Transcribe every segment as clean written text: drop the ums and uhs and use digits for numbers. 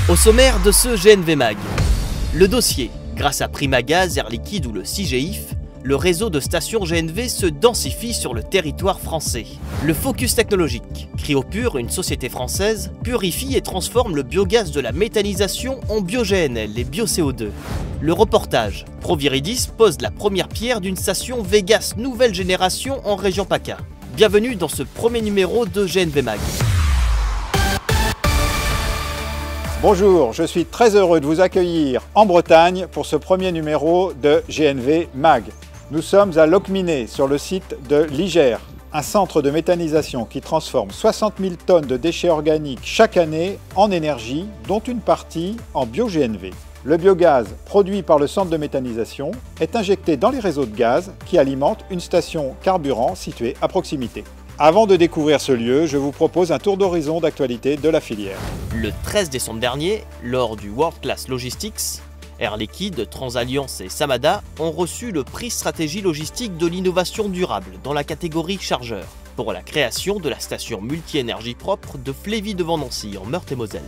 Au sommaire de ce GNV Mag, le dossier. Grâce à Primagaz, Air Liquide ou le CIGEIF, le réseau de stations GNV se densifie sur le territoire français. Le focus technologique. Cryopure, une société française, purifie et transforme le biogaz de la méthanisation en bio-GNL et bio-CO2. Le reportage. Proviridis pose la première pierre d'une station Vegas nouvelle génération en région PACA. Bienvenue dans ce premier numéro de GNV Mag. Bonjour, je suis très heureux de vous accueillir en Bretagne pour ce premier numéro de GNV Mag. Nous sommes à Locminé, sur le site de l'IGER, un centre de méthanisation qui transforme 60 000 tonnes de déchets organiques chaque année en énergie, dont une partie en bio-GNV. Le biogaz produit par le centre de méthanisation est injecté dans les réseaux de gaz qui alimentent une station carburant située à proximité. Avant de découvrir ce lieu, je vous propose un tour d'horizon d'actualité de la filière. Le 13 décembre dernier, lors du World Class Logistics, Air Liquide, Transalliance et Samada ont reçu le prix stratégie logistique de l'innovation durable dans la catégorie chargeur pour la création de la station multi-énergie propre de Flévy-devant-Nancy en Meurthe-et-Moselle.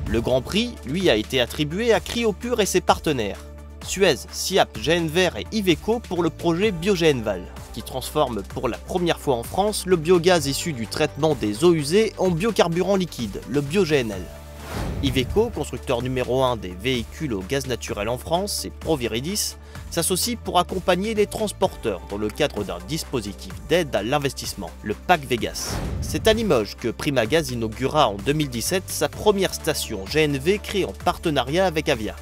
Le grand prix, lui, a été attribué à Cryopure et ses partenaires, Suez, Siap, GNVR et Iveco pour le projet BioGenval, qui transforme pour la première fois en France le biogaz issu du traitement des eaux usées en biocarburant liquide, le bio-GNL. Iveco, constructeur numéro 1 des véhicules au gaz naturel en France, et Proviridis s'associent pour accompagner les transporteurs dans le cadre d'un dispositif d'aide à l'investissement, le PAC Vegas. C'est à Limoges que Primagaz inaugura en 2017 sa première station GNV créée en partenariat avec Avia.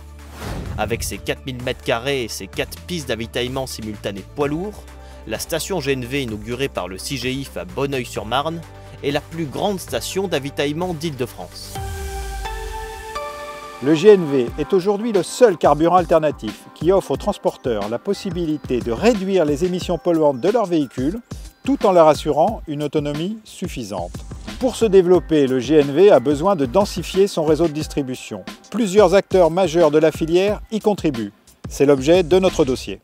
Avec ses 4000 m² et ses 4 pistes d'avitaillement simultanées poids lourds, la station GNV inaugurée par le CIGEIF à Bonneuil-sur-Marne est la plus grande station d'avitaillement d'Île-de-France. Le GNV est aujourd'hui le seul carburant alternatif qui offre aux transporteurs la possibilité de réduire les émissions polluantes de leurs véhicules tout en leur assurant une autonomie suffisante. Pour se développer, le GNV a besoin de densifier son réseau de distribution. Plusieurs acteurs majeurs de la filière y contribuent. C'est l'objet de notre dossier.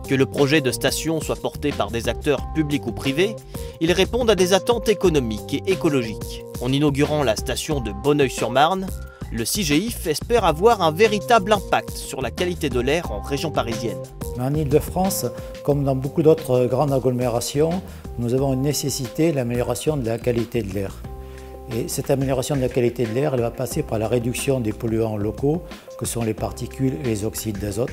Que le projet de station soit porté par des acteurs publics ou privés, ils répondent à des attentes économiques et écologiques. En inaugurant la station de Bonneuil-sur-Marne, le CIGEIF espère avoir un véritable impact sur la qualité de l'air en région parisienne. En Île-de-France, comme dans beaucoup d'autres grandes agglomérations, nous avons une nécessité, l'amélioration de la qualité de l'air. Et cette amélioration de la qualité de l'air, elle va passer par la réduction des polluants locaux, que sont les particules et les oxydes d'azote.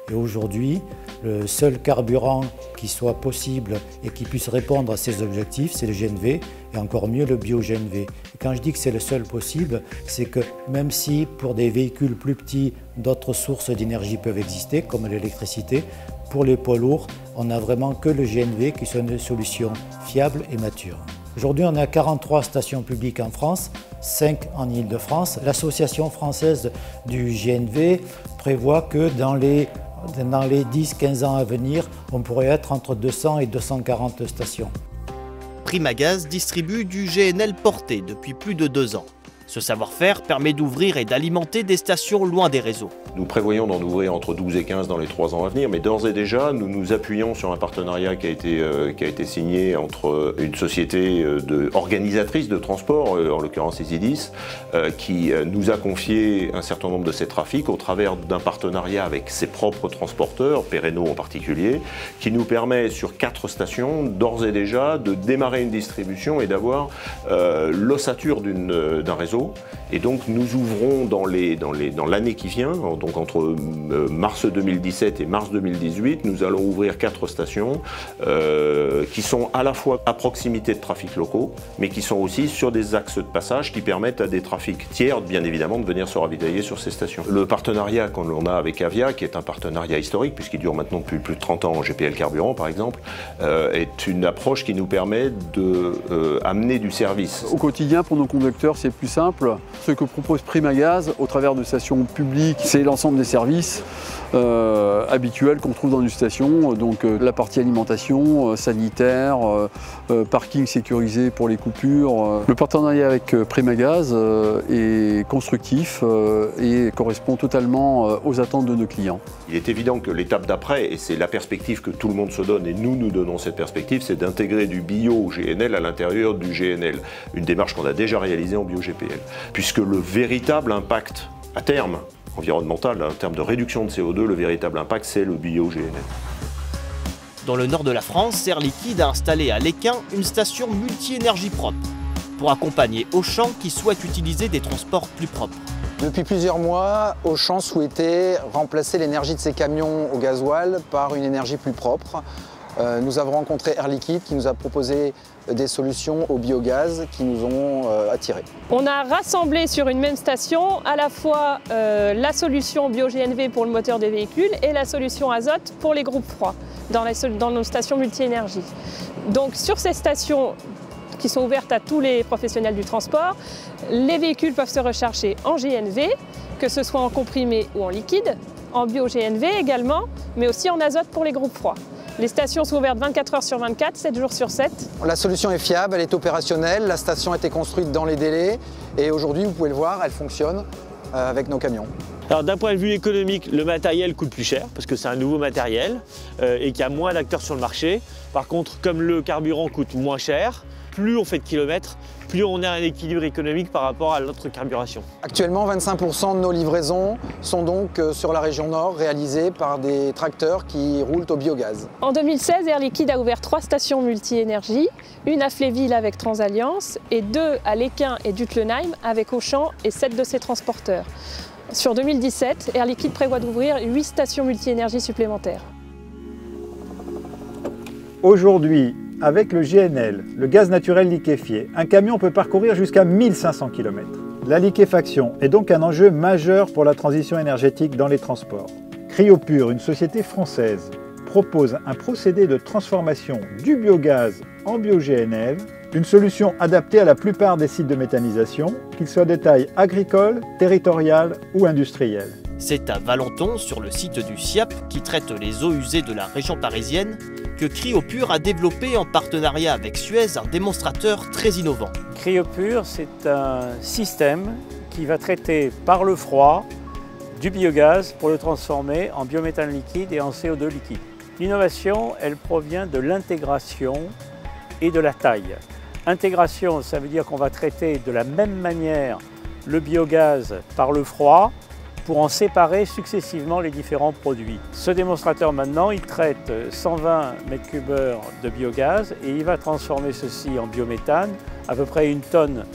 Et aujourd'hui, le seul carburant qui soit possible et qui puisse répondre à ces objectifs, c'est le GNV, et encore mieux le bio-GNV. Et quand je dis que c'est le seul possible, c'est que même si pour des véhicules plus petits, d'autres sources d'énergie peuvent exister, comme l'électricité, pour les poids lourds, on n'a vraiment que le GNV qui sont une solution fiable et mature. Aujourd'hui, on a 43 stations publiques en France, 5 en Île-de-France. L'Association française du GNV prévoit que dans les 10-15 ans à venir, on pourrait être entre 200 et 240 stations. Primagaz distribue du GNL porté depuis plus de 2 ans. Ce savoir-faire permet d'ouvrir et d'alimenter des stations loin des réseaux. Nous prévoyons d'en ouvrir entre 12 et 15 dans les 3 ans à venir, mais d'ores et déjà, nous nous appuyons sur un partenariat qui a été signé entre une société organisatrice de transport, en l'occurrence Isidis, qui nous a confié un certain nombre de ces trafics au travers d'un partenariat avec ses propres transporteurs, Perreno en particulier, qui nous permet sur 4 stations, d'ores et déjà, de démarrer une distribution et d'avoir l'ossature d'un réseau. Et donc nous ouvrons dans l'année qui vient, donc entre mars 2017 et mars 2018, nous allons ouvrir 4 stations qui sont à la fois à proximité de trafics locaux, mais qui sont aussi sur des axes de passage qui permettent à des trafics tiers, bien évidemment, de venir se ravitailler sur ces stations. Le partenariat qu'on a avec Avia, qui est un partenariat historique, puisqu'il dure maintenant depuis plus de 30 ans en GPL Carburant, par exemple, est une approche qui nous permet d'amener du service. Au quotidien, pour nos conducteurs, c'est plus simple. Ce que propose Primagaz au travers de stations publiques, c'est l'ensemble des services habituels qu'on trouve dans une station, donc la partie alimentation, sanitaire, parking sécurisé pour les coupures. Le partenariat avec Primagaz est constructif et correspond totalement aux attentes de nos clients. Il est évident que l'étape d'après, et c'est la perspective que tout le monde se donne, et nous donnons cette perspective, c'est d'intégrer du bio-GNL à l'intérieur du GNL. Une démarche qu'on a déjà réalisée en bio-GPL. industriel. Puisque le véritable impact à terme environnemental, en termes de réduction de CO2, le véritable impact, c'est le bio-GNL. Dans le nord de la France, Air Liquide a installé à Lesquin une station multi-énergie propre pour accompagner Auchan qui souhaite utiliser des transports plus propres. Depuis plusieurs mois, Auchan souhaitait remplacer l'énergie de ses camions au gasoil par une énergie plus propre. Nous avons rencontré Air Liquide qui nous a proposé des solutions au biogaz qui nous ont attirés. On a rassemblé sur une même station à la fois la solution bio-GNV pour le moteur des véhicules et la solution azote pour les groupes froids dans nos stations multi-énergie. Donc sur ces stations qui sont ouvertes à tous les professionnels du transport, les véhicules peuvent se recharger en GNV, que ce soit en comprimé ou en liquide, en bio-GNV également, mais aussi en azote pour les groupes froids. Les stations sont ouvertes 24 heures sur 24, 7 jours sur 7. La solution est fiable, elle est opérationnelle, la station a été construite dans les délais et aujourd'hui, vous pouvez le voir, elle fonctionne avec nos camions. Alors d'un point de vue économique, le matériel coûte plus cher parce que c'est un nouveau matériel et qu'il y a moins d'acteurs sur le marché. Par contre, comme le carburant coûte moins cher, plus on fait de kilomètres, plus on a un équilibre économique par rapport à l'autre carburation. Actuellement, 25% de nos livraisons sont donc sur la région nord réalisées par des tracteurs qui roulent au biogaz. En 2016, Air Liquide a ouvert 3 stations multi-énergie, une à Fléville avec Transalliance et 2 à Lesquin et Duttlenheim avec Auchan et 7 de ses transporteurs. Sur 2017, Air Liquide prévoit d'ouvrir 8 stations multi-énergie supplémentaires. Aujourd'hui, avec le GNL, le gaz naturel liquéfié, un camion peut parcourir jusqu'à 1500 km. La liquéfaction est donc un enjeu majeur pour la transition énergétique dans les transports. Cryopure, une société française, propose un procédé de transformation du biogaz en bio-GNL, une solution adaptée à la plupart des sites de méthanisation, qu'ils soient de taille agricole, territoriale ou industrielle. C'est à Valenton, sur le site du SIAP, qui traite les eaux usées de la région parisienne, que Cryopure a développé en partenariat avec Suez un démonstrateur très innovant. Cryopure, c'est un système qui va traiter par le froid du biogaz pour le transformer en biométhane liquide et en CO2 liquide. L'innovation, elle provient de l'intégration et de la taille. Intégration, ça veut dire qu'on va traiter de la même manière le biogaz par le froid pour en séparer successivement les différents produits. Ce démonstrateur maintenant, il traite 120 m3 de biogaz et il va transformer ceci en biométhane, à peu près 1 tonne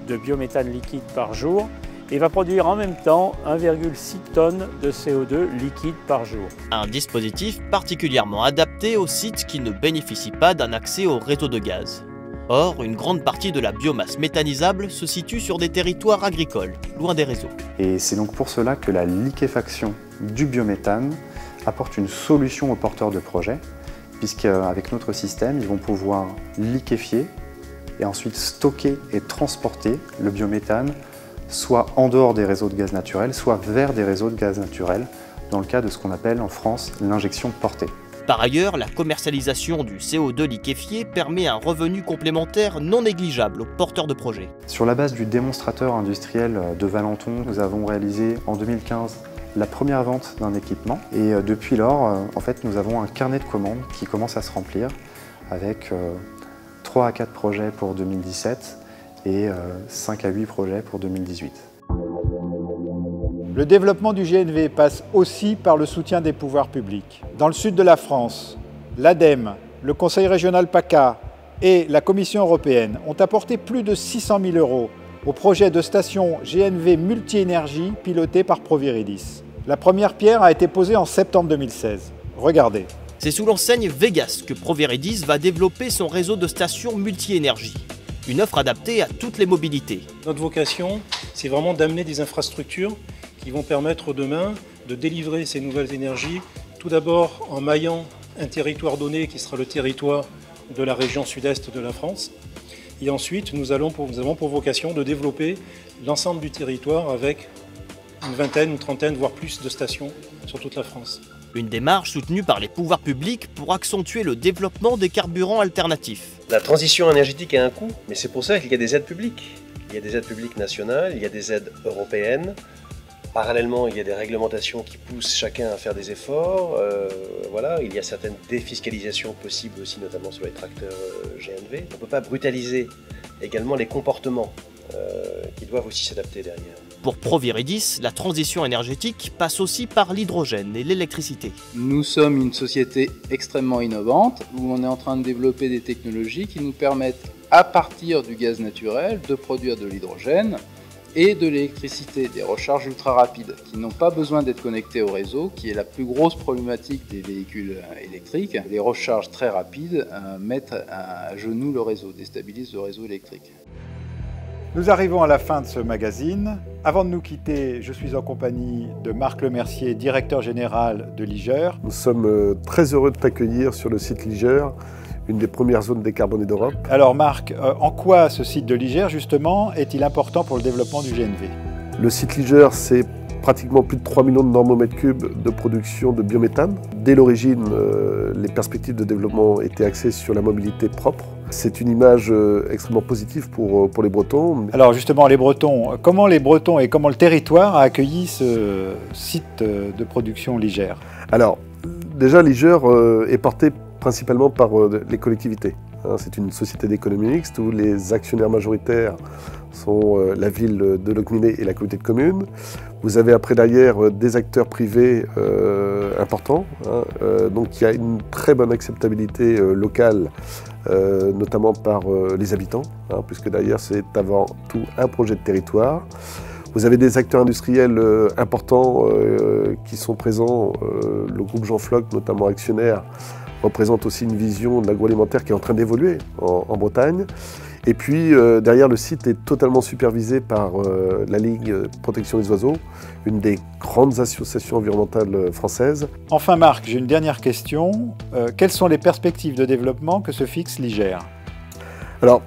de biométhane liquide par jour, et va produire en même temps 1,6 tonnes de CO2 liquide par jour. Un dispositif particulièrement adapté aux sites qui ne bénéficient pas d'un accès au réseau de gaz. Or, une grande partie de la biomasse méthanisable se situe sur des territoires agricoles, loin des réseaux. Et c'est donc pour cela que la liquéfaction du biométhane apporte une solution aux porteurs de projets, puisqu'avec notre système, ils vont pouvoir liquéfier et ensuite stocker et transporter le biométhane, soit en dehors des réseaux de gaz naturel, soit vers des réseaux de gaz naturel, dans le cas de ce qu'on appelle en France l'injection portée. Par ailleurs, la commercialisation du CO2 liquéfié permet un revenu complémentaire non négligeable aux porteurs de projets. Sur la base du démonstrateur industriel de Valenton, nous avons réalisé en 2015 la première vente d'un équipement et depuis lors, en fait, nous avons un carnet de commandes qui commence à se remplir avec 3 à 4 projets pour 2017 et 5 à 8 projets pour 2018. Le développement du GNV passe aussi par le soutien des pouvoirs publics. Dans le sud de la France, l'ADEME, le Conseil régional PACA et la Commission européenne ont apporté plus de 600 000 € au projet de station GNV multi-énergie piloté par Proviridis. La première pierre a été posée en septembre 2016. Regardez. C'est sous l'enseigne Vegas que Proviridis va développer son réseau de stations multi-énergie. Une offre adaptée à toutes les mobilités. Notre vocation, c'est vraiment d'amener des infrastructures qui vont permettre demain de délivrer ces nouvelles énergies, tout d'abord en maillant un territoire donné qui sera le territoire de la région sud-est de la France. Et ensuite, nous avons pour vocation de développer l'ensemble du territoire avec une vingtaine, une trentaine, voire plus de stations sur toute la France. Une démarche soutenue par les pouvoirs publics pour accentuer le développement des carburants alternatifs. La transition énergétique a un coût, mais c'est pour ça qu'il y a des aides publiques. Il y a des aides publiques nationales, il y a des aides européennes. Parallèlement, il y a des réglementations qui poussent chacun à faire des efforts. Voilà, il y a certaines défiscalisations possibles aussi, notamment sur les tracteurs GNV. On ne peut pas brutaliser également les comportements ils doivent aussi s'adapter derrière. Pour Proviridis, la transition énergétique passe aussi par l'hydrogène et l'électricité. Nous sommes une société extrêmement innovante où on est en train de développer des technologies qui nous permettent, à partir du gaz naturel, de produire de l'hydrogène et de l'électricité, des recharges ultra rapides qui n'ont pas besoin d'être connectés au réseau, qui est la plus grosse problématique des véhicules électriques. Les recharges très rapides mettent à genoux le réseau, déstabilisent le réseau électrique. Nous arrivons à la fin de ce magazine. Avant de nous quitter, je suis en compagnie de Marc Lemercier, directeur général de Liger. Nous sommes très heureux de t'accueillir sur le site Liger, une des premières zones décarbonées d'Europe. Alors Marc, en quoi ce site de Liger, justement, est-il important pour le développement du GNV? Le site Liger, c'est pratiquement plus de 3 millions de normomètres cubes de production de biométhane. Dès l'origine, les perspectives de développement étaient axées sur la mobilité propre. C'est une image extrêmement positive pour les Bretons. Alors justement, les Bretons, comment les Bretons et comment le territoire a accueilli ce site de production Liger? Alors, déjà, Liger est porté principalement par les collectivités. C'est une société d'économie mixte où les actionnaires majoritaires sont la ville de Locminé et la communauté de communes. Vous avez après derrière des acteurs privés importants. Donc il y a une très bonne acceptabilité locale, notamment par les habitants, puisque derrière c'est avant tout un projet de territoire. Vous avez des acteurs industriels importants qui sont présents. Le groupe Jean Floch, notamment actionnaire, représente aussi une vision de l'agroalimentaire qui est en train d'évoluer en Bretagne. Et puis derrière, le site est totalement supervisé par la Ligue Protection des Oiseaux, une des grandes associations environnementales françaises. Enfin Marc, j'ai une dernière question. Quelles sont les perspectives de développement que se fixe Liger? Alors,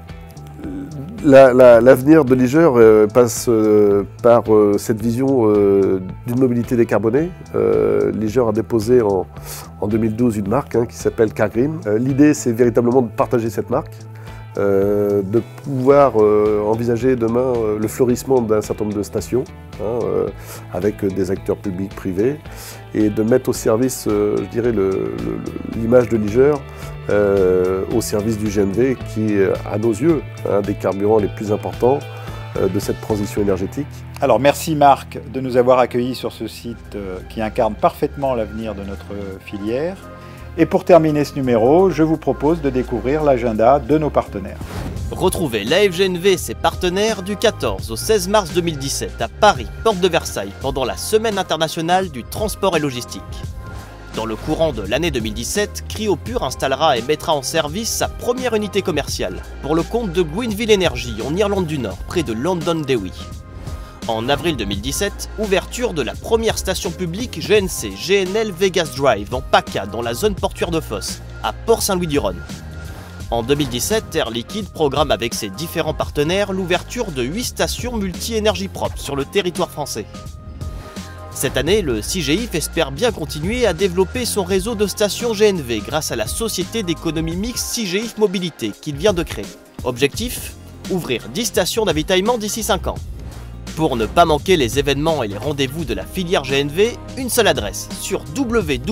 l'avenir de Liger passe par cette vision d'une mobilité décarbonée. Liger a déposé en 2012 une marque qui s'appelle CarGreen. L'idée, c'est véritablement de partager cette marque, de pouvoir envisager demain le fleurissement d'un certain nombre de stations avec des acteurs publics, privés, et de mettre au service, je dirais, l'image de Liger au service du GNV qui est, à nos yeux, un des carburants les plus importants de cette transition énergétique. Alors merci Marc de nous avoir accueillis sur ce site qui incarne parfaitement l'avenir de notre filière. Et pour terminer ce numéro, je vous propose de découvrir l'agenda de nos partenaires. Retrouvez l'AFGNV et ses partenaires du 14 au 16 mars 2017 à Paris, porte de Versailles, pendant la Semaine internationale du transport et logistique. Dans le courant de l'année 2017, Cryopure installera et mettra en service sa première unité commerciale, pour le compte de Gwynville Energy en Irlande du Nord, près de Londonderry. En avril 2017, ouverture de la première station publique GNC GNL Vegas Drive en PACA dans la zone portuaire de Fos, à Port-Saint-Louis-du-Rhône. En 2017, Air Liquide programme avec ses différents partenaires l'ouverture de 8 stations multi-énergie propre sur le territoire français. Cette année, le CIGEIF espère bien continuer à développer son réseau de stations GNV grâce à la société d'économie mixte CIGEIF Mobilité qu'il vient de créer. Objectif : ouvrir 10 stations d'avitaillement d'ici 5 ans. Pour ne pas manquer les événements et les rendez-vous de la filière GNV, une seule adresse sur www.afgnv.info.